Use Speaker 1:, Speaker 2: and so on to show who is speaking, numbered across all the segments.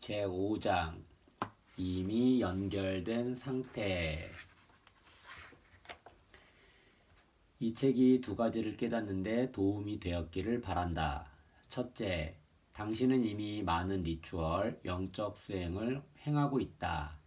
Speaker 1: 제5장 이미 연결된 상태. 이 책이 두 가지를 깨닫는데 도움이 되었기를 바란다. 첫째, 당신은 이미 많은 리추얼, 영적 수행을 행하고 있다.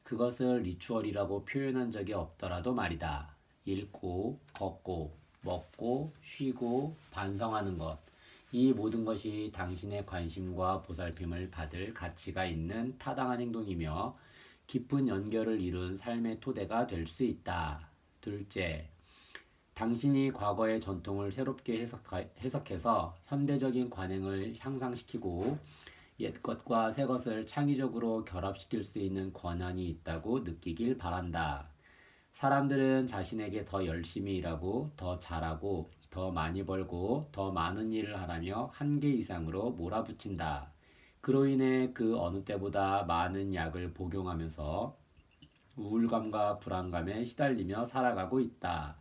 Speaker 1: 그것을 리추얼이라고 표현한 적이 없더라도 말이다. 읽고, 걷고, 먹고, 쉬고, 반성하는 것. 이 모든 것이 당신의 관심과 보살핌을 받을 가치가 있는 타당한 행동이며 깊은 연결을 이룬 삶의 토대가 될 수 있다. 둘째, 당신이 과거의 전통을 새롭게 해석해서 현대적인 관행을 향상시키고 옛것과 새것을 창의적으로 결합시킬 수 있는 권한이 있다고 느끼길 바란다. 사람들은 자신에게 더 열심히 일하고 더 잘하고 더 많이 벌고 더 많은 일을 하라며 한계 이상으로 몰아붙인다. 그로 인해 그 어느 때보다 많은 약을 복용하면서 우울감과 불안감에 시달리며 살아가고 있다.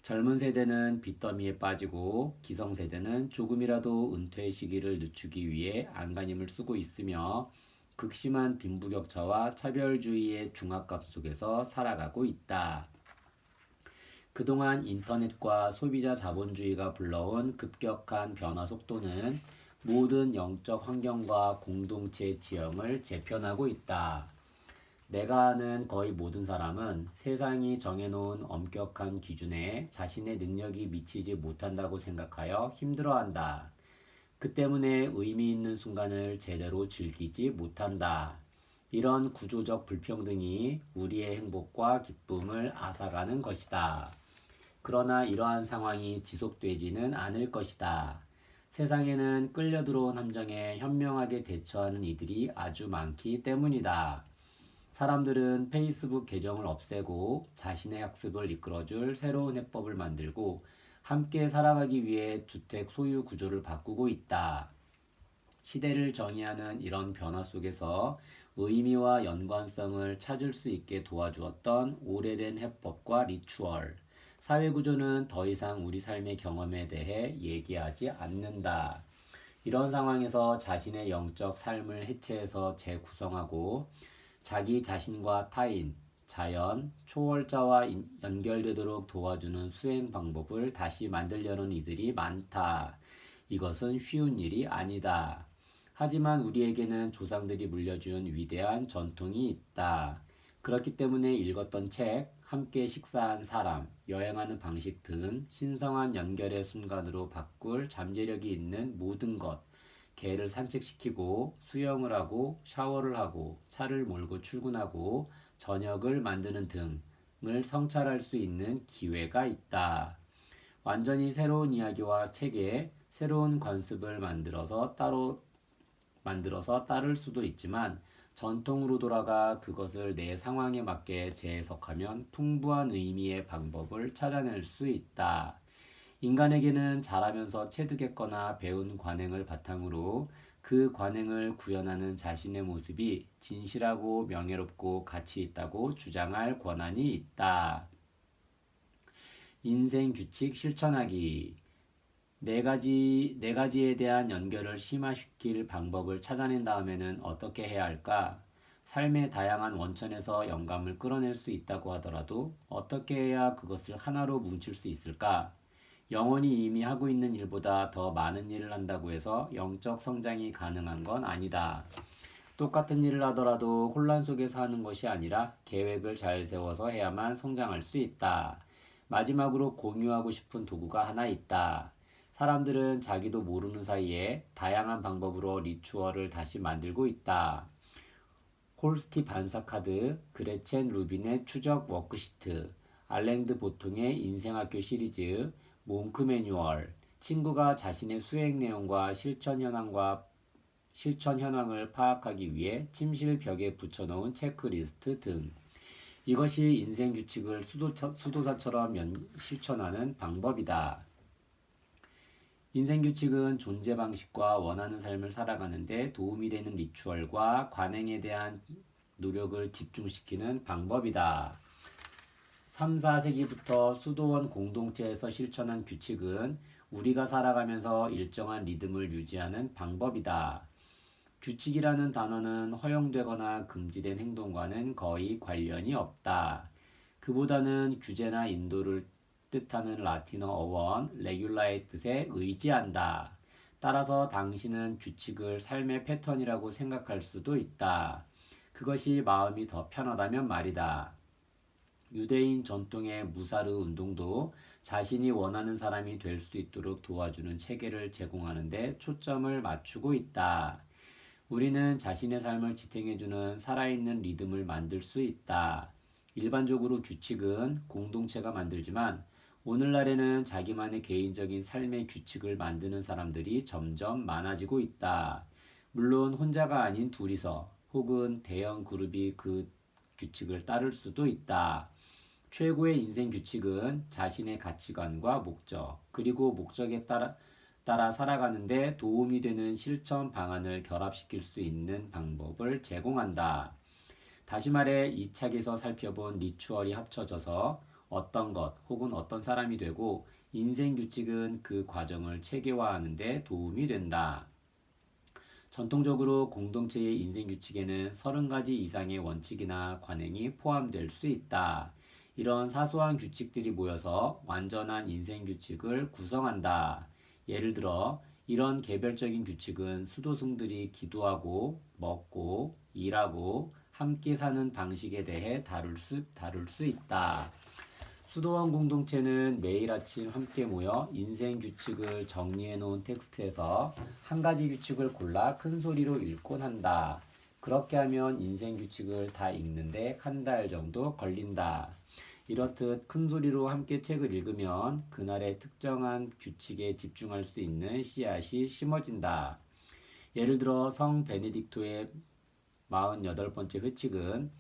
Speaker 1: 젊은 세대는 빚더미에 빠지고 기성세대는 조금이라도 은퇴 시기를 늦추기 위해 안간힘을 쓰고 있으며 극심한 빈부격차와 차별주의의 중압감 속에서 살아가고 있다. 그동안 인터넷과 소비자 자본주의가 불러온 급격한 변화 속도는 모든 영적 환경과 공동체 지형을 재편하고 있다. 내가 아는 거의 모든 사람은 세상이 정해놓은 엄격한 기준에 자신의 능력이 미치지 못한다고 생각하여 힘들어한다. 그 때문에 의미 있는 순간을 제대로 즐기지 못한다. 이런 구조적 불평등이 우리의 행복과 기쁨을 앗아가는 것이다. 그러나 이러한 상황이 지속되지는 않을 것이다. 세상에는 끌려 들어온 함정에 현명하게 대처하는 이들이 아주 많기 때문이다. 사람들은 페이스북 계정을 없애고 자신의 학습을 이끌어줄 새로운 해법을 만들고 함께 살아가기 위해 주택 소유 구조를 바꾸고 있다. 시대를 정의하는 이런 변화 속에서 의미와 연관성을 찾을 수 있게 도와주었던 오래된 해법과 리추얼, 사회 구조는 더 이상 우리 삶의 경험에 대해 얘기하지 않는다. 이런 상황에서 자신의 영적 삶을 해체해서 재구성하고 자기 자신과 타인, 자연, 초월자와 연결되도록 도와주는 수행 방법을 다시 만들려는 이들이 많다. 이것은 쉬운 일이 아니다. 하지만 우리에게는 조상들이 물려준 위대한 전통이 있다. 그렇기 때문에 읽었던 책, 함께 식사한 사람, 여행하는 방식 등 신성한 연결의 순간으로 바꿀 잠재력이 있는 모든 것, 개를 산책시키고 수영을 하고 샤워를 하고 차를 몰고 출근하고 저녁을 만드는 등을 성찰할 수 있는 기회가 있다. 완전히 새로운 이야기와 책에 새로운 관습을 만들어서 따를 수도 있지만 전통으로 돌아가 그것을 내 상황에 맞게 재해석하면 풍부한 의미의 방법을 찾아낼 수 있다. 인간에게는 자라면서 체득했거나 배운 관행을 바탕으로 그 관행을 구현하는 자신의 모습이 진실하고 명예롭고 가치 있다고 주장할 권한이 있다. 인생 규칙 실천하기. 네 가지에 대한 연결을 심화시킬 방법을 찾아낸 다음에는 어떻게 해야 할까? 삶의 다양한 원천에서 영감을 끌어낼 수 있다고 하더라도 어떻게 해야 그것을 하나로 뭉칠 수 있을까? 영혼이 이미 하고 있는 일보다 더 많은 일을 한다고 해서 영적 성장이 가능한 건 아니다. 똑같은 일을 하더라도 혼란 속에서 하는 것이 아니라 계획을 잘 세워서 해야만 성장할 수 있다. 마지막으로 공유하고 싶은 도구가 하나 있다. 사람들은 자기도 모르는 사이에 다양한 방법으로 리추얼을 다시 만들고 있다. 홀스티 반사 카드, 그레첸 루빈의 추적 워크시트, 알랭드 보통의 인생학교 시리즈, 몽크 매뉴얼, 친구가 자신의 수행 내용과 실천 현황을 파악하기 위해 침실 벽에 붙여놓은 체크리스트 등. 이것이 인생 규칙을 수도사처럼 실천하는 방법이다. 인생 규칙은 존재 방식과 원하는 삶을 살아가는데 도움이 되는 리추얼과 관행에 대한 노력을 집중시키는 방법이다. 3, 4세기부터 수도원 공동체에서 실천한 규칙은 우리가 살아가면서 일정한 리듬을 유지하는 방법이다. 규칙이라는 단어는 허용되거나 금지된 행동과는 거의 관련이 없다. 그보다는 규제나 인도를 뜻하는 라틴어 어원 레귤라의 뜻에 의지한다. 따라서 당신은 규칙을 삶의 패턴이라고 생각할 수도 있다. 그것이 마음이 더 편하다면 말이다. 유대인 전통의 무사르 운동도 자신이 원하는 사람이 될 수 있도록 도와주는 체계를 제공하는 데 초점을 맞추고 있다. 우리는 자신의 삶을 지탱해주는 살아있는 리듬을 만들 수 있다. 일반적으로 규칙은 공동체가 만들지만 오늘날에는 자기만의 개인적인 삶의 규칙을 만드는 사람들이 점점 많아지고 있다. 물론 혼자가 아닌 둘이서 혹은 대형 그룹이 그 규칙을 따를 수도 있다. 최고의 인생 규칙은 자신의 가치관과 목적, 그리고 목적에 따라 살아가는데 도움이 되는 실천 방안을 결합시킬 수 있는 방법을 제공한다. 다시 말해 이 책에서 살펴본 리추얼이 합쳐져서 어떤 것 혹은 어떤 사람이 되고 인생 규칙은 그 과정을 체계화하는 데 도움이 된다. 전통적으로 공동체의 인생 규칙에는 30가지 이상의 원칙이나 관행이 포함될 수 있다. 이런 사소한 규칙들이 모여서 완전한 인생 규칙을 구성한다. 예를 들어 이런 개별적인 규칙은 수도승들이 기도하고 먹고 일하고 함께 사는 방식에 대해 다룰 수 있다. 수도원 공동체는 매일 아침 함께 모여 인생 규칙을 정리해 놓은 텍스트에서 한 가지 규칙을 골라 큰 소리로 읽곤 한다. 그렇게 하면 인생 규칙을 다 읽는데 한 달 정도 걸린다. 이렇듯 큰 소리로 함께 책을 읽으면 그날의 특정한 규칙에 집중할 수 있는 씨앗이 심어진다. 예를 들어 성 베네딕토의 48번째 회칙은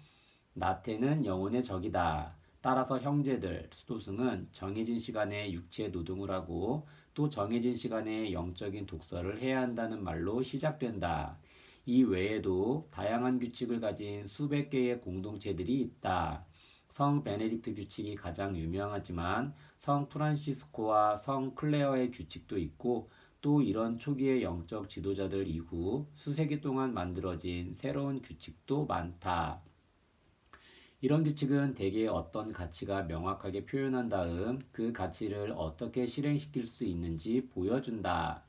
Speaker 1: 나태는 영혼의 적이다. 따라서 형제들, 수도승은 정해진 시간에 육체 노동을 하고 또 정해진 시간에 영적인 독서를 해야 한다는 말로 시작된다. 이 외에도 다양한 규칙을 가진 수백 개의 공동체들이 있다. 성 베네딕트 규칙이 가장 유명하지만 성 프란시스코와 성 클레어의 규칙도 있고 또 이런 초기의 영적 지도자들 이후 수세기 동안 만들어진 새로운 규칙도 많다. 이런 규칙은 대개 어떤 가치가 명확하게 표현한 다음 그 가치를 어떻게 실행시킬 수 있는지 보여준다.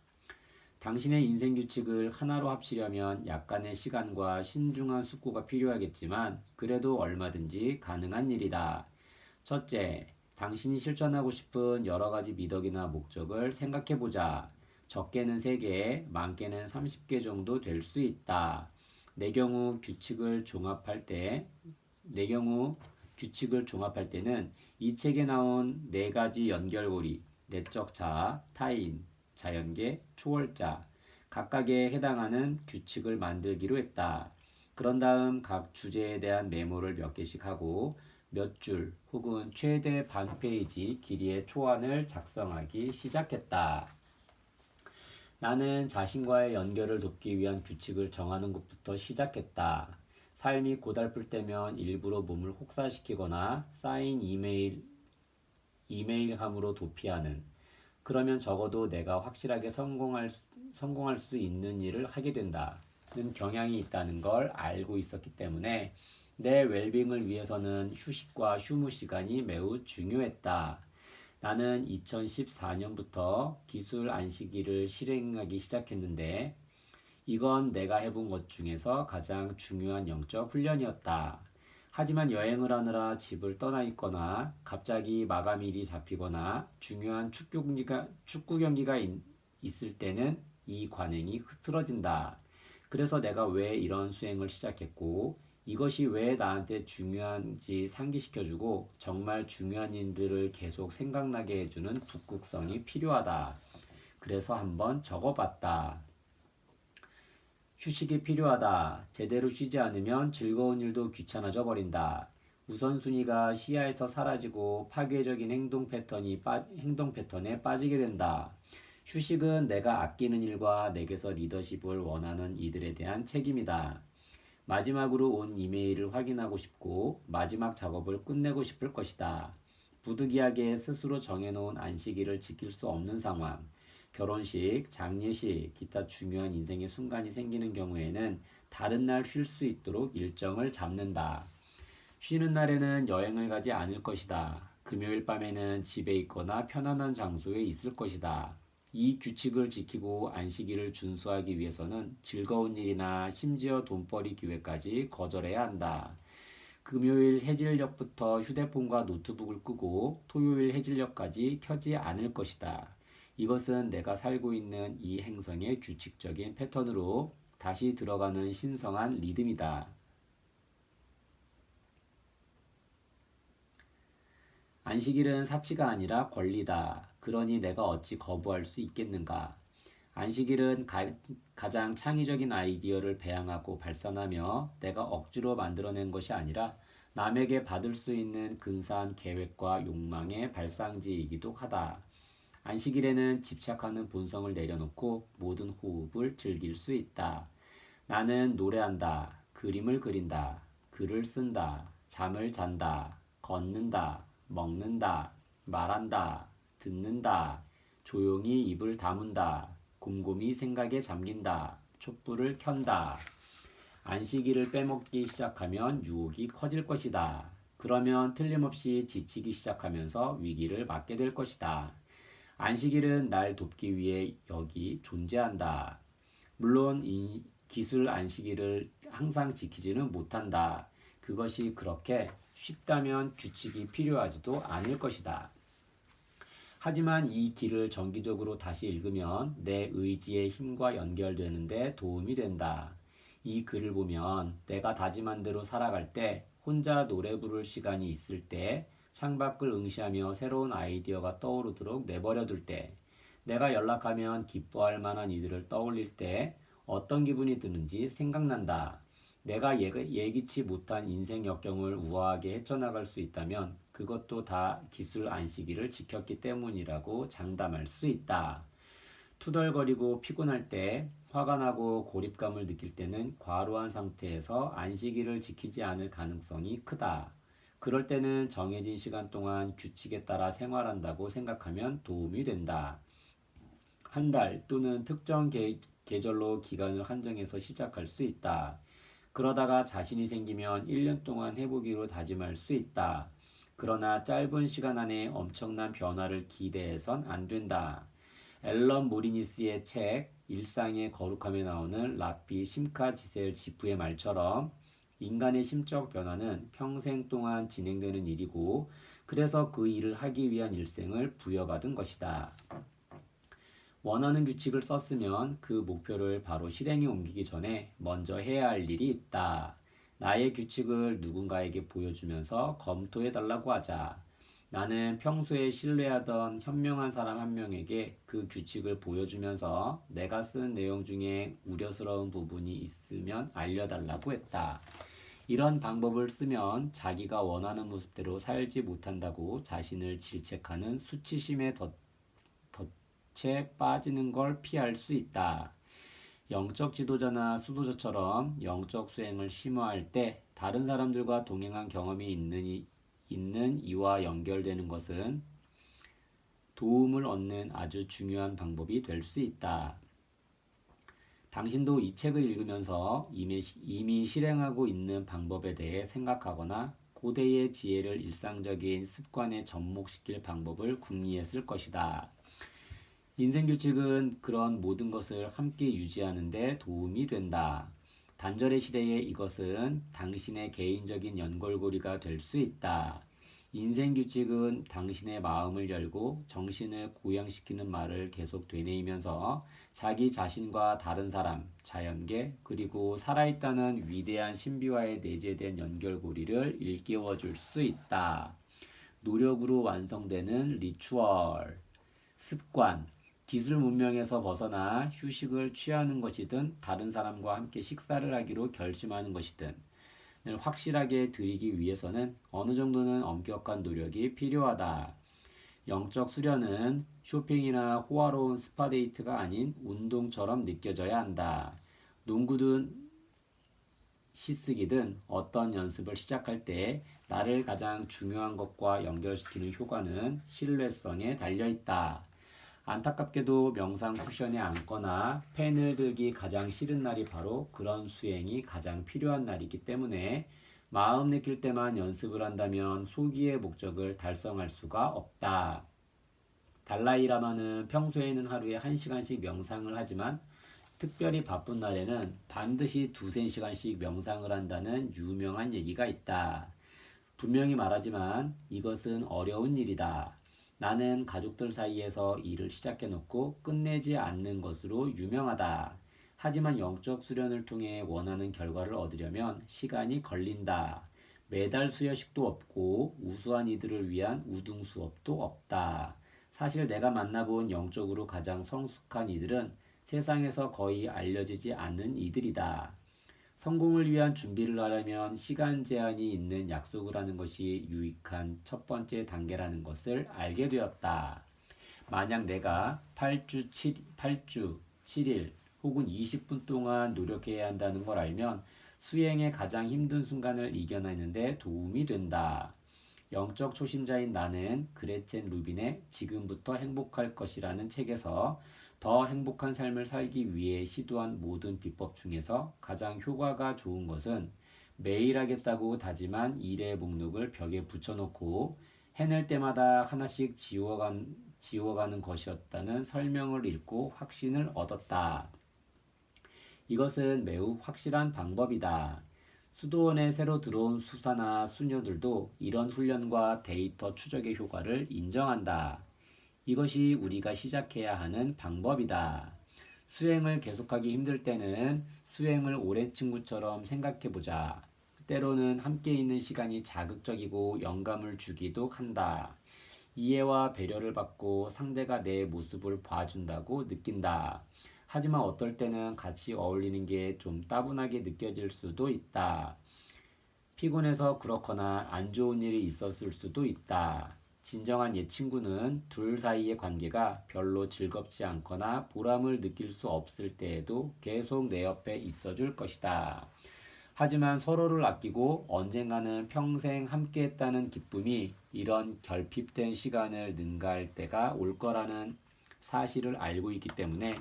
Speaker 1: 당신의 인생 규칙을 하나로 합치려면 약간의 시간과 신중한 숙고가 필요하겠지만 그래도 얼마든지 가능한 일이다. 첫째, 당신이 실천하고 싶은 여러 가지 미덕이나 목적을 생각해 보자. 적게는 3개, 많게는 30개 정도 될 수 있다. 내 경우 규칙을 종합할 때는 이 책에 나온 4가지 연결고리, 내적 자아, 타인, 자연계, 초월자, 각각에 해당하는 규칙을 만들기로 했다. 그런 다음 각 주제에 대한 메모를 몇 개씩 하고 몇 줄 혹은 최대 반 페이지 길이의 초안을 작성하기 시작했다. 나는 자신과의 연결을 돕기 위한 규칙을 정하는 것부터 시작했다. 삶이 고달플 때면 일부러 몸을 혹사시키거나 쌓인 이메일함으로 도피하는, 그러면 적어도 내가 확실하게 성공할 수 있는 일을 하게 된다는 경향이 있다는 걸 알고 있었기 때문에 내 웰빙을 위해서는 휴식과 휴무 시간이 매우 중요했다. 나는 2014년부터 기술 안식일을 실행하기 시작했는데 이건 내가 해본 것 중에서 가장 중요한 영적 훈련이었다. 하지만 여행을 하느라 집을 떠나 있거나 갑자기 마감일이 잡히거나 중요한 축구 경기가 있을 때는 이 관행이 흐트러진다. 그래서 내가 왜 이런 수행을 시작했고 이것이 왜 나한테 중요한지 상기시켜주고 정말 중요한 일들을 계속 생각나게 해주는 북극성이 필요하다. 그래서 한번 적어봤다. 휴식이 필요하다. 제대로 쉬지 않으면 즐거운 일도 귀찮아져 버린다. 우선순위가 시야에서 사라지고 파괴적인 행동 패턴에 빠지게 된다. 휴식은 내가 아끼는 일과 내게서 리더십을 원하는 이들에 대한 책임이다. 마지막으로 온 이메일을 확인하고 싶고 마지막 작업을 끝내고 싶을 것이다. 부득이하게 스스로 정해놓은 안식일을 지킬 수 없는 상황. 결혼식, 장례식, 기타 중요한 인생의 순간이 생기는 경우에는 다른 날 쉴 수 있도록 일정을 잡는다. 쉬는 날에는 여행을 가지 않을 것이다. 금요일 밤에는 집에 있거나 편안한 장소에 있을 것이다. 이 규칙을 지키고 안식일을 준수하기 위해서는 즐거운 일이나 심지어 돈벌이 기회까지 거절해야 한다. 금요일 해질녘부터 휴대폰과 노트북을 끄고 토요일 해질녘까지 켜지 않을 것이다. 이것은 내가 살고 있는 이 행성의 규칙적인 패턴으로 다시 들어가는 신성한 리듬이다. 안식일은 사치가 아니라 권리다. 그러니 내가 어찌 거부할 수 있겠는가? 안식일은 가장 창의적인 아이디어를 배양하고 발산하며 내가 억지로 만들어낸 것이 아니라 남에게 받을 수 있는 근사한 계획과 욕망의 발상지이기도 하다. 안식일에는 집착하는 본성을 내려놓고 모든 호흡을 즐길 수 있다. 나는 노래한다. 그림을 그린다. 글을 쓴다. 잠을 잔다. 걷는다. 먹는다. 말한다. 듣는다. 조용히 입을 다문다. 곰곰이 생각에 잠긴다. 촛불을 켠다. 안식일을 빼먹기 시작하면 유혹이 커질 것이다. 그러면 틀림없이 지치기 시작하면서 위기를 맞게 될 것이다. 안식일은 날 돕기 위해 여기 존재한다. 물론 기술 안식일을 항상 지키지는 못한다. 그것이 그렇게 쉽다면 규칙이 필요하지도 않을 것이다. 하지만 이 길을 정기적으로 다시 읽으면 내 의지의 힘과 연결되는데 도움이 된다. 이 글을 보면 내가 다짐한 대로 살아갈 때, 혼자 노래 부를 시간이 있을 때, 창밖을 응시하며 새로운 아이디어가 떠오르도록 내버려둘 때, 내가 연락하면 기뻐할 만한 이들을 떠올릴 때 어떤 기분이 드는지 생각난다. 내가 예기치 못한 인생 역경을 우아하게 헤쳐나갈 수 있다면 그것도 다 기술 안식일을 지켰기 때문이라고 장담할 수 있다. 투덜거리고 피곤할 때, 화가 나고 고립감을 느낄 때는 과로한 상태에서 안식일을 지키지 않을 가능성이 크다. 그럴 때는 정해진 시간 동안 규칙에 따라 생활한다고 생각하면 도움이 된다. 한 달 또는 특정 계절로 기간을 한정해서 시작할 수 있다. 그러다가 자신이 생기면 1년 동안 해보기로 다짐할 수 있다. 그러나 짧은 시간 안에 엄청난 변화를 기대해선 안 된다. 앨런 모리니스의 책 일상의 거룩함에 나오는 라피 심카 지셀 지프의 말처럼 인간의 심적 변화는 평생 동안 진행되는 일이고 그래서 그 일을 하기 위한 일생을 부여받은 것이다. 원하는 규칙을 썼으면 그 목표를 바로 실행에 옮기기 전에 먼저 해야 할 일이 있다. 나의 규칙을 누군가에게 보여주면서 검토해 달라고 하자. 나는 평소에 신뢰하던 현명한 사람 한 명에게 그 규칙을 보여주면서 내가 쓴 내용 중에 우려스러운 부분이 있으면 알려달라고 했다. 이런 방법을 쓰면 자기가 원하는 모습대로 살지 못한다고 자신을 질책하는 수치심에 덫에 빠지는 걸 피할 수 있다. 영적 지도자나 수도자처럼 영적 수행을 심화할 때 다른 사람들과 동행한 경험이 있는 이와 연결되는 것은 도움을 얻는 아주 중요한 방법이 될 수 있다. 당신도 이 책을 읽으면서 이미 실행하고 있는 방법에 대해 생각하거나 고대의 지혜를 일상적인 습관에 접목시킬 방법을 궁리했을 것이다. 인생규칙은 그런 모든 것을 함께 유지하는 데 도움이 된다. 단절의 시대에 이것은 당신의 개인적인 연결고리가 될 수 있다. 인생규칙은 당신의 마음을 열고 정신을 고양시키는 말을 계속 되뇌이면서 자기 자신과 다른 사람, 자연계, 그리고 살아있다는 위대한 신비와의 내재된 연결고리를 일깨워 줄 수 있다. 노력으로 완성되는 리추얼, 습관, 기술 문명에서 벗어나 휴식을 취하는 것이든 다른 사람과 함께 식사를 하기로 결심하는 것이든 을 확실하게 드리기 위해서는 어느 정도는 엄격한 노력이 필요하다. 영적 수련은 쇼핑이나 호화로운 스파 데이트가 아닌 운동처럼 느껴져야 한다. 농구든 시쓰기든 어떤 연습을 시작할 때 나를 가장 중요한 것과 연결시키는 효과는 신뢰성에 달려 있다. 안타깝게도 명상 쿠션에 앉거나 펜을 들기 가장 싫은 날이 바로 그런 수행이 가장 필요한 날이기 때문에 마음 느낄 때만 연습을 한다면 소기의 목적을 달성할 수가 없다. 달라이라마는 평소에는 하루에 1시간씩 명상을 하지만 특별히 바쁜 날에는 반드시 2~3시간씩 명상을 한다는 유명한 얘기가 있다. 분명히 말하지만 이것은 어려운 일이다. 나는 가족들 사이에서 일을 시작해놓고 끝내지 않는 것으로 유명하다. 하지만 영적 수련을 통해 원하는 결과를 얻으려면 시간이 걸린다. 매달 수여식도 없고 우수한 이들을 위한 우등 수업도 없다. 사실 내가 만나본 영적으로 가장 성숙한 이들은 세상에서 거의 알려지지 않는 이들이다. 성공을 위한 준비를 하려면 시간 제한이 있는 약속을 하는 것이 유익한 첫 번째 단계라는 것을 알게 되었다. 만약 내가 8주 7일 혹은 20분 동안 노력해야 한다는 걸 알면 수행의 가장 힘든 순간을 이겨내는데 도움이 된다. 영적 초심자인 나는 그레첸 루빈의 지금부터 행복할 것이라는 책에서 더 행복한 삶을 살기 위해 시도한 모든 비법 중에서 가장 효과가 좋은 것은 매일 하겠다고 다짐한 일의 목록을 벽에 붙여놓고 해낼 때마다 하나씩 지워가는 것이었다는 설명을 읽고 확신을 얻었다. 이것은 매우 확실한 방법이다. 수도원에 새로 들어온 수사나 수녀들도 이런 훈련과 데이터 추적의 효과를 인정한다. 이것이 우리가 시작해야 하는 방법이다. 수행을 계속하기 힘들 때는 수행을 오랜 친구처럼 생각해보자. 때로는 함께 있는 시간이 자극적이고 영감을 주기도 한다. 이해와 배려를 받고 상대가 내 모습을 봐준다고 느낀다. 하지만 어떨 때는 같이 어울리는 게 좀 따분하게 느껴질 수도 있다. 피곤해서 그렇거나 안 좋은 일이 있었을 수도 있다. 진정한 옛 친구는 둘 사이의 관계가 별로 즐겁지 않거나 보람을 느낄 수 없을 때에도 계속 내 옆에 있어 줄 것이다. 하지만 서로를 아끼고 언젠가는 평생 함께 했다는 기쁨이 이런 결핍된 시간을 능가할 때가 올 거라는 사실을 알고 있기 때문에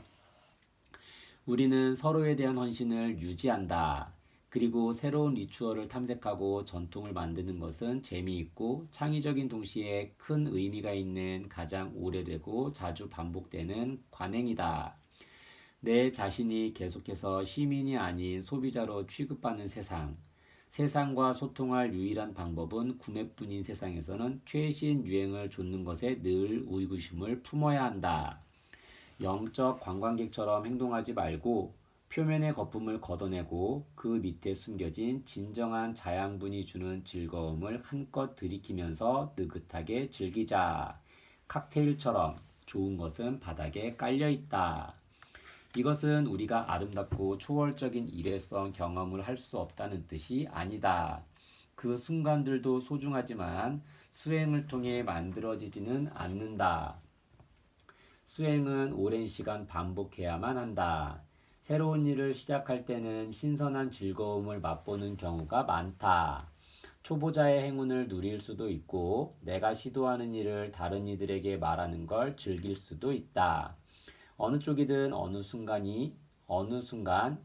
Speaker 1: 우리는 서로에 대한 헌신을 유지한다. 그리고 새로운 리추얼을 탐색하고 전통을 만드는 것은 재미있고 창의적인 동시에 큰 의미가 있는 가장 오래되고 자주 반복되는 관행이다. 내 자신이 계속해서 시민이 아닌 소비자로 취급받는 세상. 세상과 소통할 유일한 방법은 구매뿐인 세상에서는 최신 유행을 좇는 것에 늘 의구심을 품어야 한다. 영적 관광객처럼 행동하지 말고 표면의 거품을 걷어내고 그 밑에 숨겨진 진정한 자양분이 주는 즐거움을 한껏 들이키면서 느긋하게 즐기자. 칵테일처럼 좋은 것은 바닥에 깔려 있다. 이것은 우리가 아름답고 초월적인 일회성 경험을 할 수 없다는 뜻이 아니다. 그 순간들도 소중하지만 수행을 통해 만들어지지는 않는다. 수행은 오랜 시간 반복해야만 한다. 새로운 일을 시작할 때는 신선한 즐거움을 맛보는 경우가 많다. 초보자의 행운을 누릴 수도 있고 내가 시도하는 일을 다른 이들에게 말하는 걸 즐길 수도 있다. 어느 쪽이든 어느 순간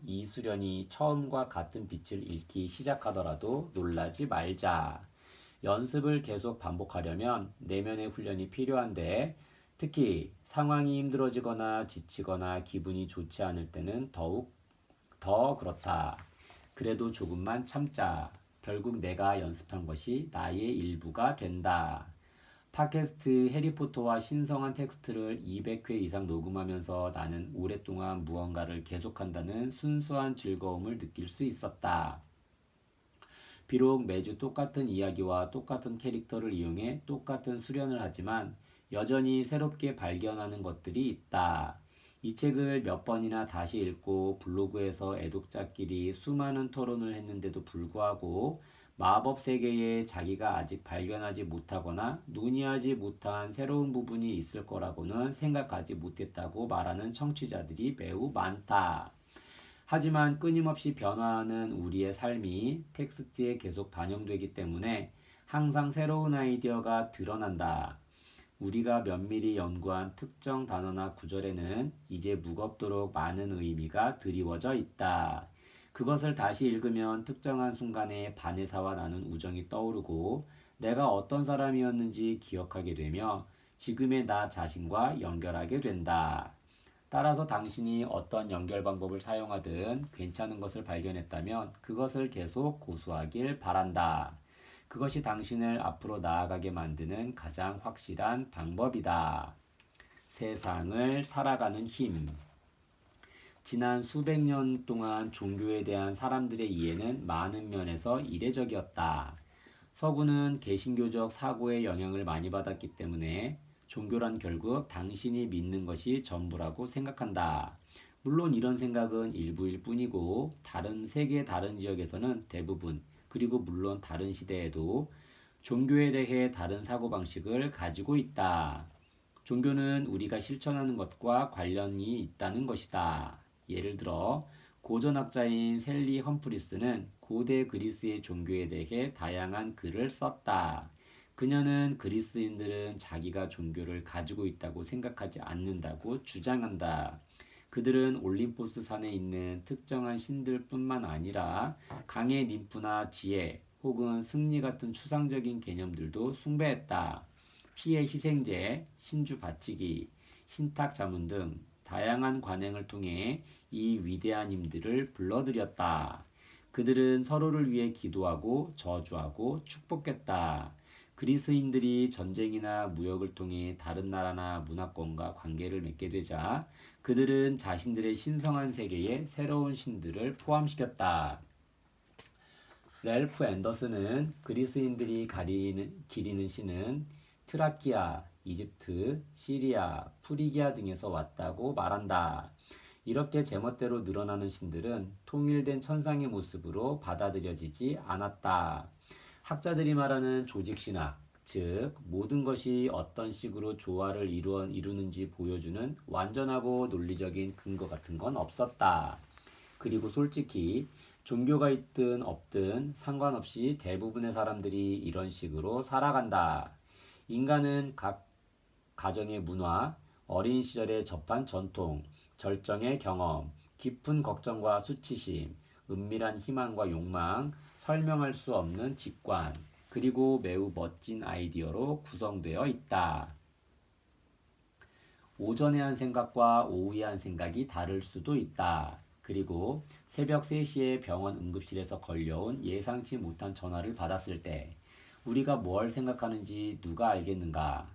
Speaker 1: 이 수련이 처음과 같은 빛을 잃기 시작하더라도 놀라지 말자. 연습을 계속 반복하려면 내면의 훈련이 필요한데 특히 상황이 힘들어지거나 지치거나 기분이 좋지 않을 때는 더욱 더 그렇다. 그래도 조금만 참자. 결국 내가 연습한 것이 나의 일부가 된다. 팟캐스트 해리포터와 신성한 텍스트를 200회 이상 녹음하면서 나는 오랫동안 무언가를 계속한다는 순수한 즐거움을 느낄 수 있었다. 비록 매주 똑같은 이야기와 똑같은 캐릭터를 이용해 똑같은 수련을 하지만 여전히 새롭게 발견하는 것들이 있다. 이 책을 몇 번이나 다시 읽고 블로그에서 애독자끼리 수많은 토론을 했는데도 불구하고 마법 세계에 자기가 아직 발견하지 못하거나 논의하지 못한 새로운 부분이 있을 거라고는 생각하지 못했다고 말하는 청취자들이 매우 많다. 하지만 끊임없이 변화하는 우리의 삶이 텍스트에 계속 반영되기 때문에 항상 새로운 아이디어가 드러난다. 우리가 면밀히 연구한 특정 단어나 구절에는 이제 무겁도록 많은 의미가 드리워져 있다. 그것을 다시 읽으면 특정한 순간에 바네사와 나눈 우정이 떠오르고 내가 어떤 사람이었는지 기억하게 되며 지금의 나 자신과 연결하게 된다. 따라서 당신이 어떤 연결 방법을 사용하든 괜찮은 것을 발견했다면 그것을 계속 고수하길 바란다. 그것이 당신을 앞으로 나아가게 만드는 가장 확실한 방법이다. 세상을 살아가는 힘. 지난 수백 년 동안 종교에 대한 사람들의 이해는 많은 면에서 이례적이었다. 서구는 개신교적 사고의 영향을 많이 받았기 때문에 종교란 결국 당신이 믿는 것이 전부라고 생각한다. 물론 이런 생각은 일부일 뿐이고 세계 다른 지역에서는 대부분 그리고 물론 다른 시대에도 종교에 대해 다른 사고방식을 가지고 있다. 종교는 우리가 실천하는 것과 관련이 있다는 것이다. 예를 들어 고전학자인 셀리 험프리스는 고대 그리스의 종교에 대해 다양한 글을 썼다. 그녀는 그리스인들은 자기가 종교를 가지고 있다고 생각하지 않는다고 주장한다. 그들은 올림포스 산에 있는 특정한 신들뿐만 아니라 강의 ним프나 지혜 혹은 승리 같은 추상적인 개념들도 숭배했다. 피의 희생제, 신주 바치기, 신탁 자문 등 다양한 관행을 통해 이 위대한 힘들을 불러들였다. 그들은 서로를 위해 기도하고 저주하고 축복했다. 그리스인들이 전쟁이나 무역을 통해 다른 나라나 문화권과 관계를 맺게 되자 그들은 자신들의 신성한 세계에 새로운 신들을 포함시켰다. 랠프 앤더슨은 그리스인들이 기리는 신은 트라키아, 이집트, 시리아, 프리기아 등에서 왔다고 말한다. 이렇게 제멋대로 늘어나는 신들은 통일된 천상의 모습으로 받아들여지지 않았다. 학자들이 말하는 조직신학, 즉 모든 것이 어떤 식으로 조화를 이루는지 보여주는 완전하고 논리적인 근거 같은 건 없었다. 그리고 솔직히 종교가 있든 없든 상관없이 대부분의 사람들이 이런 식으로 살아간다. 인간은 각 가정의 문화, 어린 시절에 접한 전통, 절정의 경험, 깊은 걱정과 수치심, 은밀한 희망과 욕망, 설명할 수 없는 직관, 그리고 매우 멋진 아이디어로 구성되어 있다. 오전에 한 생각과 오후에 한 생각이 다를 수도 있다. 그리고 새벽 3시에 병원 응급실에서 걸려온 예상치 못한 전화를 받았을 때 우리가 뭘 생각하는지 누가 알겠는가?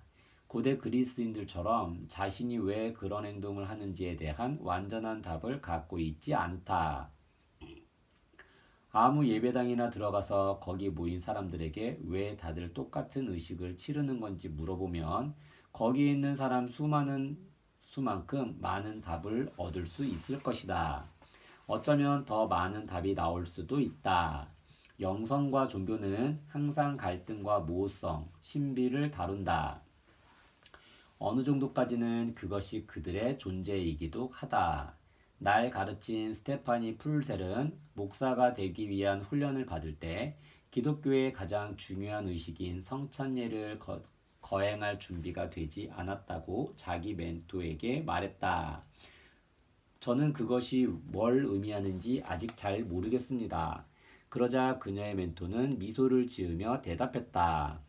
Speaker 1: 고대 그리스인들처럼 자신이 왜 그런 행동을 하는지에 대한 완전한 답을 갖고 있지 않다. 아무 예배당이나 들어가서 거기 모인 사람들에게 왜 다들 똑같은 의식을 치르는 건지 물어보면 거기 있는 사람 수만큼 많은 답을 얻을 수 있을 것이다. 어쩌면 더 많은 답이 나올 수도 있다. 영성과 종교는 항상 갈등과 모호성, 신비를 다룬다. 어느 정도까지는 그것이 그들의 존재이기도 하다. 날 가르친 스테파니 풀셀은 목사가 되기 위한 훈련을 받을 때 기독교의 가장 중요한 의식인 성찬례를 거행할 준비가 되지 않았다고 자기 멘토에게 말했다. 저는 그것이 뭘 의미하는지 아직 잘 모르겠습니다. 그러자 그녀의 멘토는 미소를 지으며 대답했다.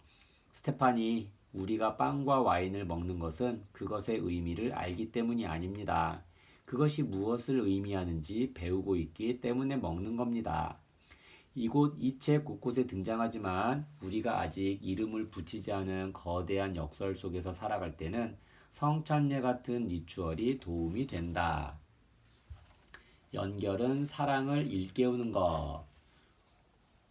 Speaker 1: 스테파니, 우리가 빵과 와인을 먹는 것은 그것의 의미를 알기 때문이 아닙니다. 그것이 무엇을 의미하는지 배우고 있기 때문에 먹는 겁니다. 이 책 곳곳에 등장하지만 우리가 아직 이름을 붙이지 않은 거대한 역설 속에서 살아갈 때는 성찬례 같은 리추얼이 도움이 된다. 연결은 사랑을 일깨우는 것.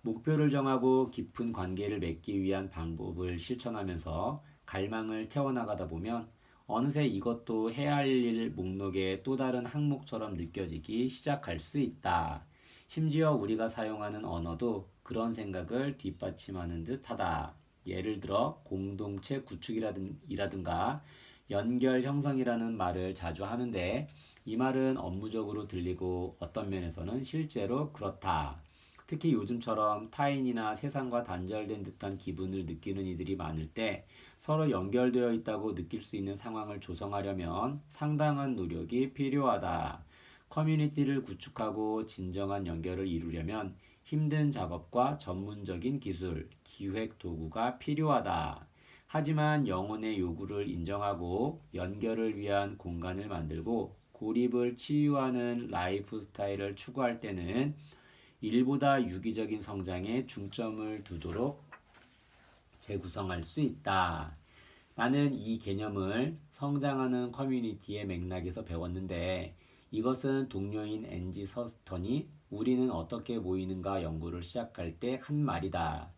Speaker 1: 목표를 정하고 깊은 관계를 맺기 위한 방법을 실천하면서 갈망을 채워나가다 보면 어느새 이것도 해야 할 일 목록의 또 다른 항목처럼 느껴지기 시작할 수 있다. 심지어 우리가 사용하는 언어도 그런 생각을 뒷받침하는 듯하다. 예를 들어 공동체 구축이라든가 연결 형성이라는 말을 자주 하는데 이 말은 업무적으로 들리고 어떤 면에서는 실제로 그렇다. 특히 요즘처럼 타인이나 세상과 단절된 듯한 기분을 느끼는 이들이 많을 때 서로 연결되어 있다고 느낄 수 있는 상황을 조성하려면 상당한 노력이 필요하다. 커뮤니티를 구축하고 진정한 연결을 이루려면 힘든 작업과 전문적인 기술, 기획 도구가 필요하다. 하지만 영혼의 요구를 인정하고 연결을 위한 공간을 만들고 고립을 치유하는 라이프 스타일을 추구할 때는 일보다 유기적인 성장에 중점을 두도록 재구성할 수 있다. 나는 이 개념을 성장하는 커뮤니티의 맥락에서 배웠는데 이것은 동료인 앤지 서스턴이 우리는 어떻게 모이는가 연구를 시작할 때 한 말이다.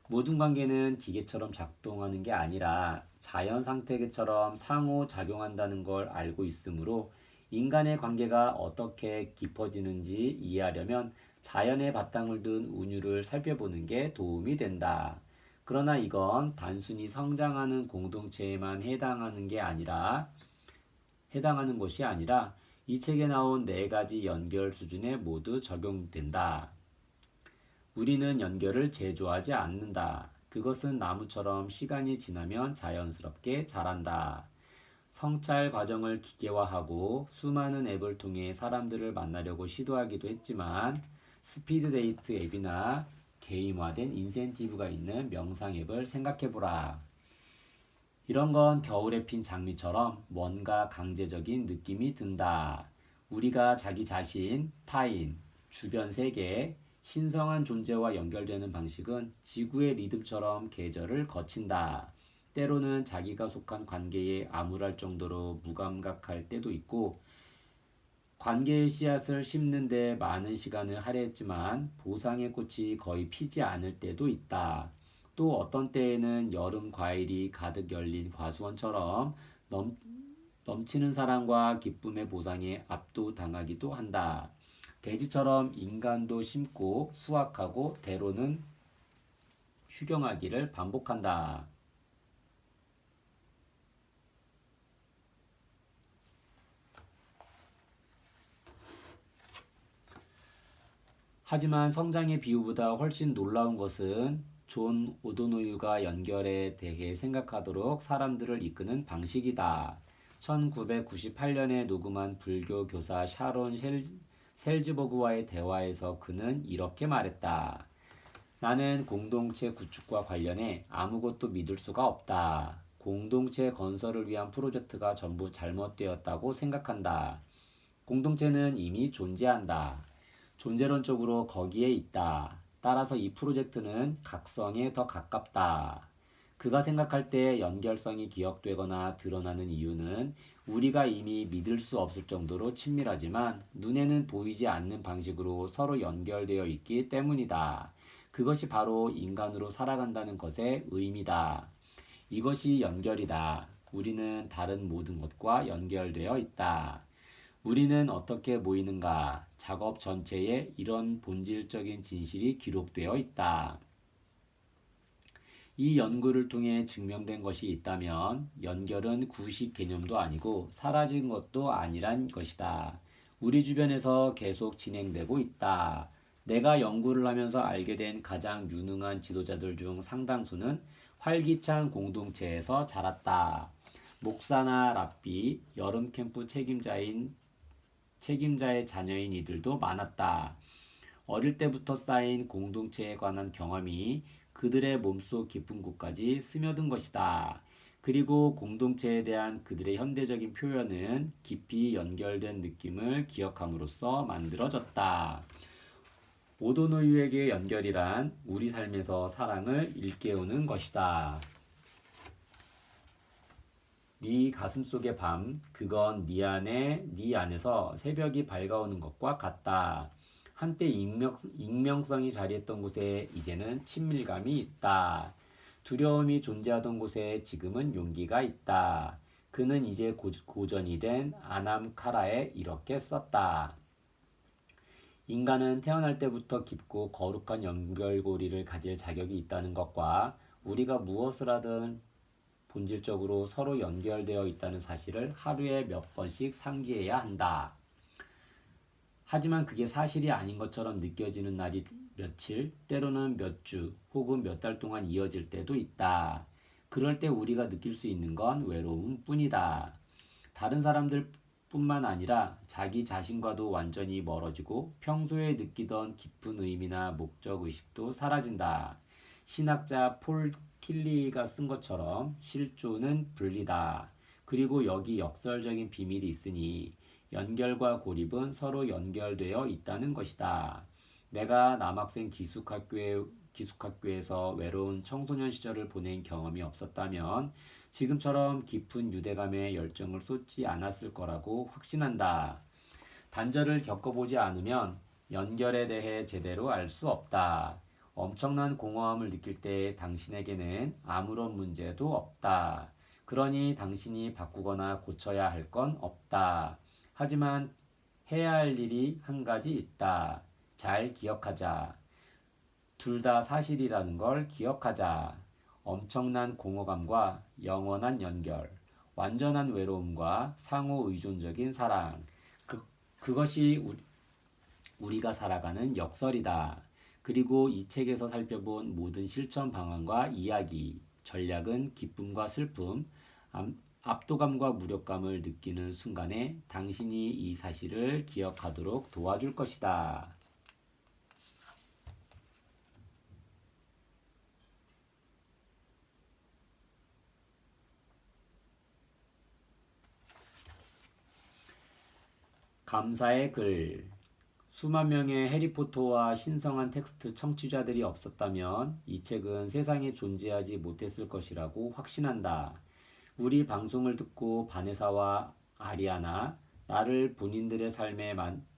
Speaker 1: 모든 관계는 기계처럼 작동하는 게 아니라 자연 상태계처럼 상호작용한다는 걸 알고 있으므로 인간의 관계가 어떻게 깊어지는지 이해하려면 자연의 바탕을 둔 운율을 살펴보는 게 도움이 된다. 그러나 이건 단순히 성장하는 공동체에만 해당하는 것이 아니라 이 책에 나온 네 가지 연결 수준에 모두 적용된다. 우리는 연결을 제조하지 않는다. 그것은 나무처럼 시간이 지나면 자연스럽게 자란다. 성찰 과정을 기계화하고 수많은 앱을 통해 사람들을 만나려고 시도하기도 했지만 스피드 데이트 앱이나 게임화된 인센티브가 있는 명상 앱을 생각해보라. 이런 건 겨울에 핀 장미처럼 뭔가 강제적인 느낌이 든다. 우리가 자기 자신, 타인, 주변 세계, 신성한 존재와 연결되는 방식은 지구의 리듬처럼 계절을 거친다. 때로는 자기가 속한 관계에 암울할 정도로 무감각할 때도 있고, 관계의 씨앗을 심는 데 많은 시간을 할애했지만 보상의 꽃이 거의 피지 않을 때도 있다. 또 어떤 때에는 여름 과일이 가득 열린 과수원처럼 넘치는 사랑과 기쁨의 보상에 압도당하기도 한다. 대지처럼 인간도 심고 수확하고 때로는 휴경하기를 반복한다. 하지만 성장의 비유보다 훨씬 놀라운 것은 존 오도노유가 연결에 대해 생각하도록 사람들을 이끄는 방식이다. 1998년에 녹음한 불교 교사 샤론 셀즈버그와의 대화에서 그는 이렇게 말했다. 나는 공동체 구축과 관련해 아무것도 믿을 수가 없다. 공동체 건설을 위한 프로젝트가 전부 잘못되었다고 생각한다. 공동체는 이미 존재한다. 존재론적으로 거기에 있다. 따라서 이 프로젝트는 각성에 더 가깝다. 그가 생각할 때 연결성이 기억되거나 드러나는 이유는 우리가 이미 믿을 수 없을 정도로 친밀하지만 눈에는 보이지 않는 방식으로 서로 연결되어 있기 때문이다. 그것이 바로 인간으로 살아간다는 것의 의미다. 이것이 연결이다. 우리는 다른 모든 것과 연결되어 있다. 우리는 어떻게 모이는가? 작업 전체에 이런 본질적인 진실이 기록되어 있다. 이 연구를 통해 증명된 것이 있다면 연결은 구식 개념도 아니고 사라진 것도 아니란 것이다. 우리 주변에서 계속 진행되고 있다. 내가 연구를 하면서 알게 된 가장 유능한 지도자들 중 상당수는 활기찬 공동체에서 자랐다. 목사나 랍비, 여름 캠프 책임자의 자녀인 이들도 많았다. 어릴 때부터 쌓인 공동체에 관한 경험이 그들의 몸속 깊은 곳까지 스며든 것이다. 그리고 공동체에 대한 그들의 현대적인 표현은 깊이 연결된 느낌을 기억함으로써 만들어졌다. 오도노유에게 연결이란 우리 삶에서 사랑을 일깨우는 것이다. 네 가슴속의 밤, 그건 네 안에서 새벽이 밝아오는 것과 같다. 한때 익명성이 자리했던 곳에 이제는 친밀감이 있다. 두려움이 존재하던 곳에 지금은 용기가 있다. 그는 이제 고전이 된 아남 카라에 이렇게 썼다. 인간은 태어날 때부터 깊고 거룩한 연결고리를 가질 자격이 있다는 것과 우리가 무엇을 하든 본질적으로 서로 연결되어 있다는 사실을 하루에 몇 번씩 상기해야 한다. 하지만 그게 사실이 아닌 것처럼 느껴지는 날이 며칠, 때로는 몇 주 혹은 몇 달 동안 이어질 때도 있다. 그럴 때 우리가 느낄 수 있는 건 외로움뿐이다. 다른 사람들 뿐만 아니라 자기 자신과도 완전히 멀어지고 평소에 느끼던 깊은 의미나 목적 의식도 사라진다. 신학자 폴 틸리가 쓴 것처럼 실존은 분리다. 그리고 여기 역설적인 비밀이 있으니 연결과 고립은 서로 연결되어 있다는 것이다. 내가 남학생 기숙학교에서 외로운 청소년 시절을 보낸 경험이 없었다면 지금처럼 깊은 유대감에 열정을 쏟지 않았을 거라고 확신한다. 단절을 겪어보지 않으면 연결에 대해 제대로 알 수 없다. 엄청난 공허함을 느낄 때 당신에게는 아무런 문제도 없다. 그러니 당신이 바꾸거나 고쳐야 할 건 없다. 하지만 해야 할 일이 한 가지 있다. 잘 기억하자. 둘 다 사실이라는 걸 기억하자. 엄청난 공허감과 영원한 연결, 완전한 외로움과 상호 의존적인 사랑. 그것이 우리가 살아가는 역설이다. 그리고 이 책에서 살펴본 모든 실천 방안과 이야기, 전략은 기쁨과 슬픔, 압도감과 무력감을 느끼는 순간에 당신이 이 사실을 기억하도록 도와줄 것이다. 감사의 글. 수만 명의 해리포터와 신성한 텍스트 청취자들이 없었다면 이 책은 세상에 존재하지 못했을 것이라고 확신한다. 우리 방송을 듣고 바네사와 아리아나, 나를 본인들의 삶에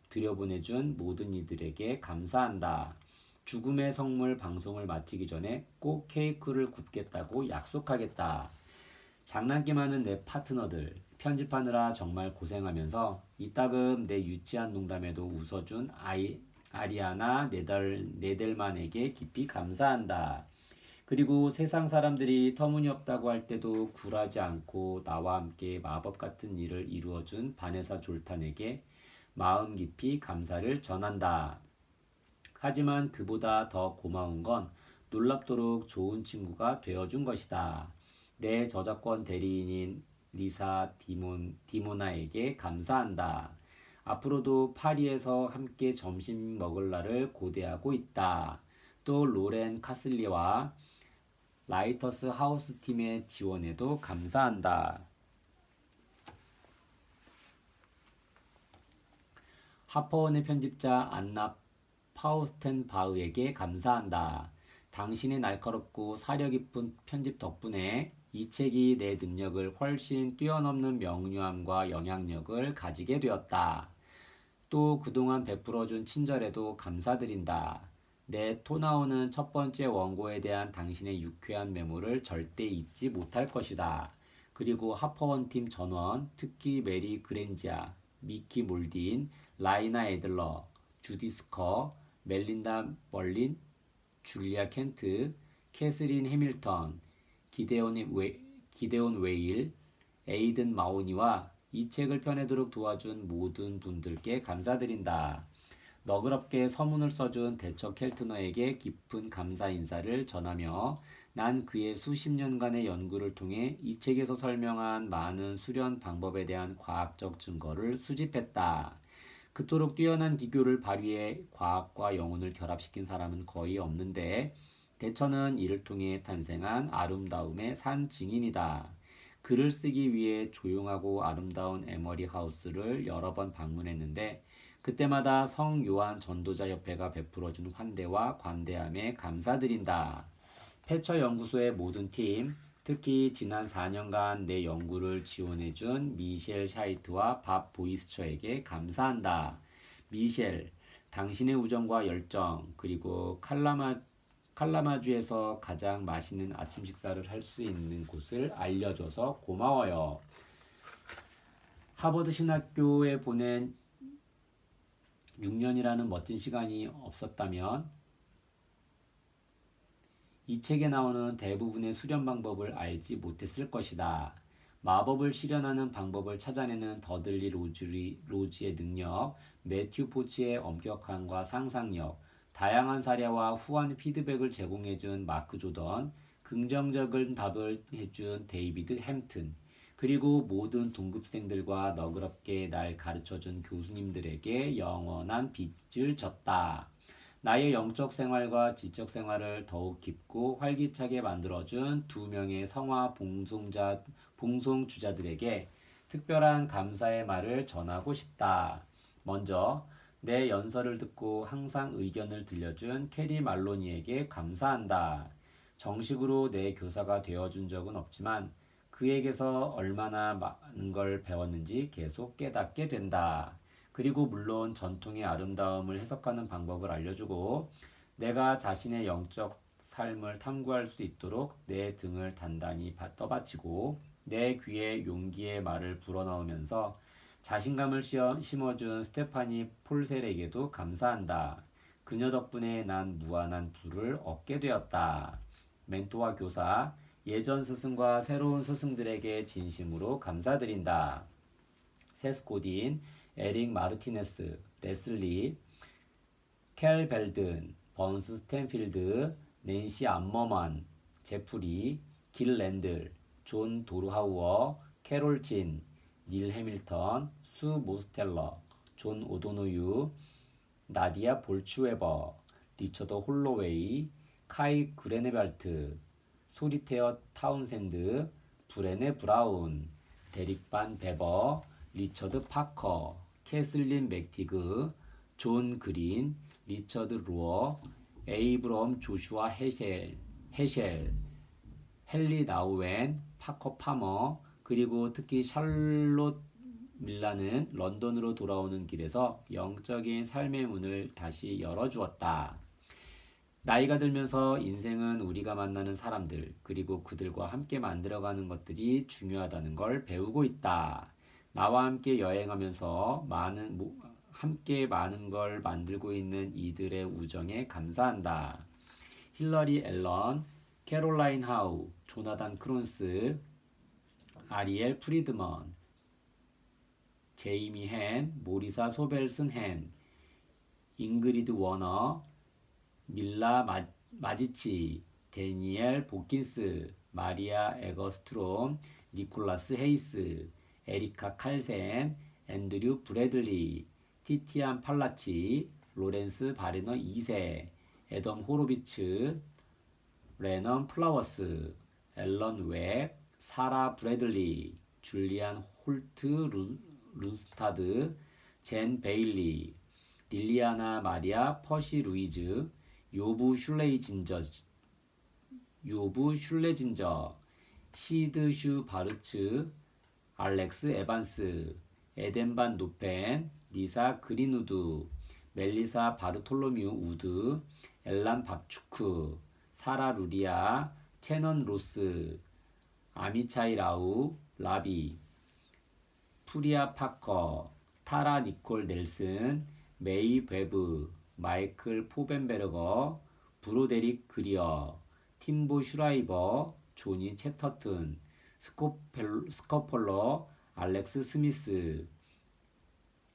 Speaker 1: 들여보내준 모든 이들에게 감사한다. 죽음의 성물 방송을 마치기 전에 꼭 케이크를 굽겠다고 약속하겠다. 장난기 많은 내 파트너들, 편집하느라 정말 고생하면서 이따금 내 유치한 농담에도 웃어준 아리아나 네델만에게 깊이 감사한다. 그리고 세상 사람들이 터무니없다고 할 때도 굴하지 않고 나와 함께 마법 같은 일을 이루어준 바네사 졸탄에게 마음 깊이 감사를 전한다. 하지만 그보다 더 고마운 건 놀랍도록 좋은 친구가 되어준 것이다. 내 저작권 대리인인 리사 디모나에게 감사한다. 앞으로도 파리에서 함께 점심 먹을 날을 고대하고 있다. 또 로렌 카슬리와 라이터스 하우스 팀의 지원에도 감사한다. 하퍼원의 편집자 안나 파우스텐바흐에게 감사한다. 당신의 날카롭고 사려 깊은 편집 덕분에 이 책이 내 능력을 훨씬 뛰어넘는 명료함과 영향력을 가지게 되었다. 또 그동안 베풀어준 친절에도 감사드린다. 내 토 나오는 첫 번째 원고에 대한 당신의 유쾌한 메모를 절대 잊지 못할 것이다. 그리고 하퍼원 팀 전원, 특히 메리 그랜지아, 미키 몰딘, 라이나 애들러, 주디 스커, 멜린다 멀린, 줄리아 켄트, 캐스린 해밀턴, 기데온 웨일, 에이든 마오니와 이 책을 펴내도록 도와준 모든 분들께 감사드린다. 너그럽게 서문을 써준 대처 켈트너에게 깊은 감사 인사를 전하며 난 그의 수십 년간의 연구를 통해 이 책에서 설명한 많은 수련 방법에 대한 과학적 증거를 수집했다. 그토록 뛰어난 기교를 발휘해 과학과 영혼을 결합시킨 사람은 거의 없는데 대처는 이를 통해 탄생한 아름다움의 산 증인이다. 글을 쓰기 위해 조용하고 아름다운 에머리 하우스를 여러 번 방문했는데 그때마다 성 요한 전도자 협회가 베풀어준 환대와 관대함에 감사드린다. 패처 연구소의 모든 팀, 특히 지난 4년간 내 연구를 지원해준 미셸 샤이트와 밥 보이스처에게 감사한다. 미셸, 당신의 우정과 열정, 그리고 칼라마주에서 가장 맛있는 아침 식사를 할 수 있는 곳을 알려줘서 고마워요. 하버드 신학교에 보낸 6년이라는 멋진 시간이 없었다면 이 책에 나오는 대부분의 수련 방법을 알지 못했을 것이다. 마법을 실현하는 방법을 찾아내는 더들리 로즈의 능력, 매튜 포치의 엄격함과 상상력, 다양한 사례와 후한 피드백을 제공해준 마크 조던, 긍정적인 답을 해준 데이비드 햄튼, 그리고 모든 동급생들과 너그럽게 날 가르쳐준 교수님들에게 영원한 빚을 졌다. 나의 영적 생활과 지적 생활을 더욱 깊고 활기차게 만들어준 두 명의 성화 봉송주자들에게 특별한 감사의 말을 전하고 싶다. 먼저 내 연설을 듣고 항상 의견을 들려준 캐리 말로니에게 감사한다. 정식으로 내 교사가 되어준 적은 없지만 그에게서 얼마나 많은 걸 배웠는지 계속 깨닫게 된다. 그리고 물론 전통의 아름다움을 해석하는 방법을 알려주고 내가 자신의 영적 삶을 탐구할 수 있도록 내 등을 단단히 떠받치고 내 귀에 용기의 말을 불어넣으면서 자신감을 심어준 스테파니 폴셀에게도 감사한다. 그녀 덕분에 난 무한한 부를 얻게 되었다. 멘토와 교사, 예전 스승과 새로운 스승들에게 진심으로 감사드린다. 세스 고딘, 에릭 마르티네스, 레슬리, 켈 벨든, 번스 스탠필드, 낸시 암머만, 제프리, 길 랜들, 존 도르하우어, 캐롤 진, 닐 해밀턴, 수 모스텔러, 존 오도노유, 나디아 볼츠웨버, 리처드 홀로웨이, 카이 그레네발트, 소리테어 타운샌드, 브레네 브라운, 데릭 반 베버, 리처드 파커, 캐슬린 맥티그, 존 그린, 리처드 루어, 에이브럼 조슈아 헤셸, 헨리 나우웬, 파커 파머, 그리고 특히 샬롯 밀라는 런던으로 돌아오는 길에서 영적인 삶의 문을 다시 열어주었다. 나이가 들면서 인생은 우리가 만나는 사람들, 그리고 그들과 함께 만들어가는 것들이 중요하다는 걸 배우고 있다. 나와 함께 여행하면서 함께 많은 걸 만들고 있는 이들의 우정에 감사한다. 힐러리 앨런, 캐롤라인 하우, 조나단 크론스, 아리엘 프리드먼, 제이미 헨, 모리사 소벨슨 헨, 잉그리드 워너, 밀라 마지치, 데니엘 보킨스, 마리아 에거스트롬, 니콜라스 헤이스, 에리카 칼센, 앤드류 브래들리, 티티안 팔라치, 로렌스 바르너 2세, 애덤 호로비츠, 레넌 플라워스, 앨런 웹, 사라 브래들리, 줄리안 홀트 룬스타드, 젠 베일리, 릴리아나 마리아 퍼시 루이즈, 요부 슐레진저, 시드 슈 바르츠, 알렉스 에반스, 에덴반 노펜, 리사 그린우드, 멜리사 바르톨로뮤 우드, 엘란 밥추크, 사라 루리아, 채넌 로스, 아미차이 라우, 라비, 프리아 파커, 타라 니콜 넬슨, 메이 베브, 마이클 포벤베르거, 브로데릭 그리어, 팀보 슈라이버, 조니 채터튼, 스코폴러, 알렉스 스미스,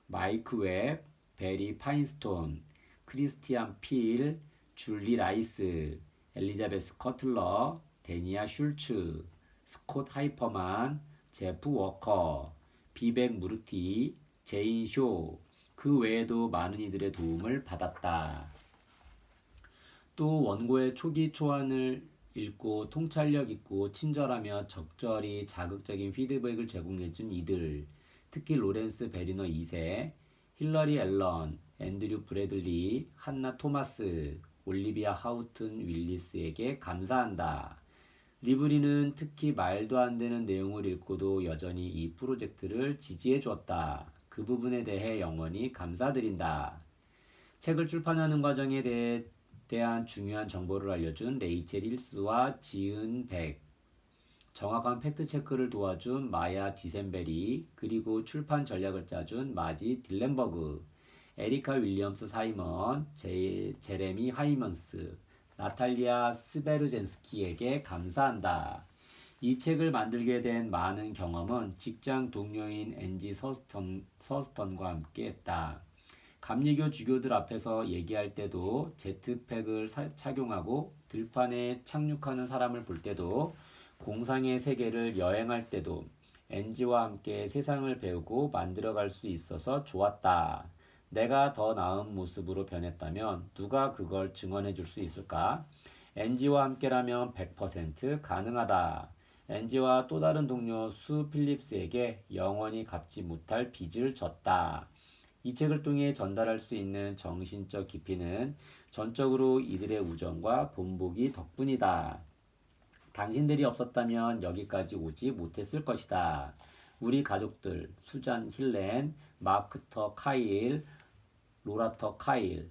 Speaker 1: 마이크 웹, 베리 파인스톤, 크리스티안 필, 줄리 라이스, 엘리자베스 커틀러, 데니아 슐츠, 스콧 하이퍼만, 제프 워커, 비백 무르티, 제인 쇼, 그 외에도 많은 이들의 도움을 받았다. 또 원고의 초기 초안을 읽고 통찰력 있고 친절하며 적절히 자극적인 피드백을 제공해준 이들, 특히 로렌스 베리너 2세, 힐러리 앨런, 앤드류 브래들리, 한나 토마스, 올리비아 하우튼 윌리스에게 감사한다. 리브리는 특히 말도 안 되는 내용을 읽고도 여전히 이 프로젝트를 지지해 주었다. 그 부분에 대해 영원히 감사드린다. 책을 출판하는 과정에 대한 중요한 정보를 알려준 레이첼 힐스와 지은 백, 정확한 팩트체크를 도와준 마야 디센베리, 그리고 출판 전략을 짜준 마지 딜렌버그, 에리카 윌리엄스 사이먼, 제레미 하이먼스, 나탈리아 스베르젠스키에게 감사한다. 이 책을 만들게 된 많은 경험은 직장 동료인 앤지 서스턴과 함께 했다. 감리교 주교들 앞에서 얘기할 때도 제트팩을 착용하고 들판에 착륙하는 사람을 볼 때도 공상의 세계를 여행할 때도 엔지와 함께 세상을 배우고 만들어갈 수 있어서 좋았다. 내가 더 나은 모습으로 변했다면 누가 그걸 증언해 줄 수 있을까? 엔지와 함께라면 100% 가능하다. 엔지와 또 다른 동료 수 필립스에게 영원히 갚지 못할 빚을 졌다. 이 책을 통해 전달할 수 있는 정신적 깊이는 전적으로 이들의 우정과 본보기 덕분이다. 당신들이 없었다면 여기까지 오지 못했을 것이다. 우리 가족들, 수잔 힐렌, 마크터 카일, 로라터 카일,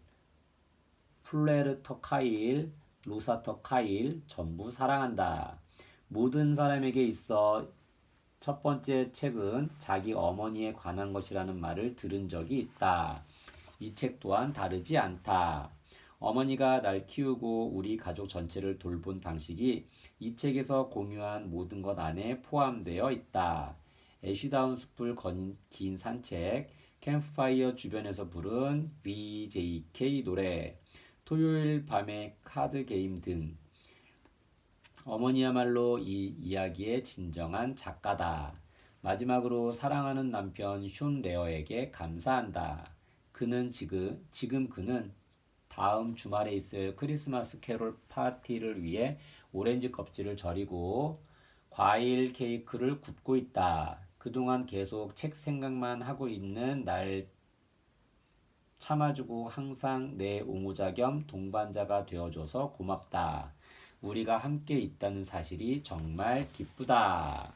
Speaker 1: 플레르터 카일, 로사터 카일 전부 사랑한다. 모든 사람에게 있어 첫 번째 책은 자기 어머니에 관한 것이라는 말을 들은 적이 있다. 이 책 또한 다르지 않다. 어머니가 날 키우고 우리 가족 전체를 돌본 방식이 이 책에서 공유한 모든 것 안에 포함되어 있다. 애쉬다운 숲을 거닌 긴 산책, 캠프파이어 주변에서 부른 VJK 노래, 토요일 밤의 카드 게임 등 어머니야말로 이 이야기의 진정한 작가다. 마지막으로 사랑하는 남편 숀 레어에게 감사한다. 지금 그는 다음 주말에 있을 크리스마스 캐롤 파티를 위해 오렌지 껍질을 절이고 과일 케이크를 굽고 있다. 그동안 계속 책 생각만 하고 있는 날 참아주고 항상 내 옹호자 겸 동반자가 되어줘서 고맙다. 우리가 함께 있다는 사실이 정말 기쁘다.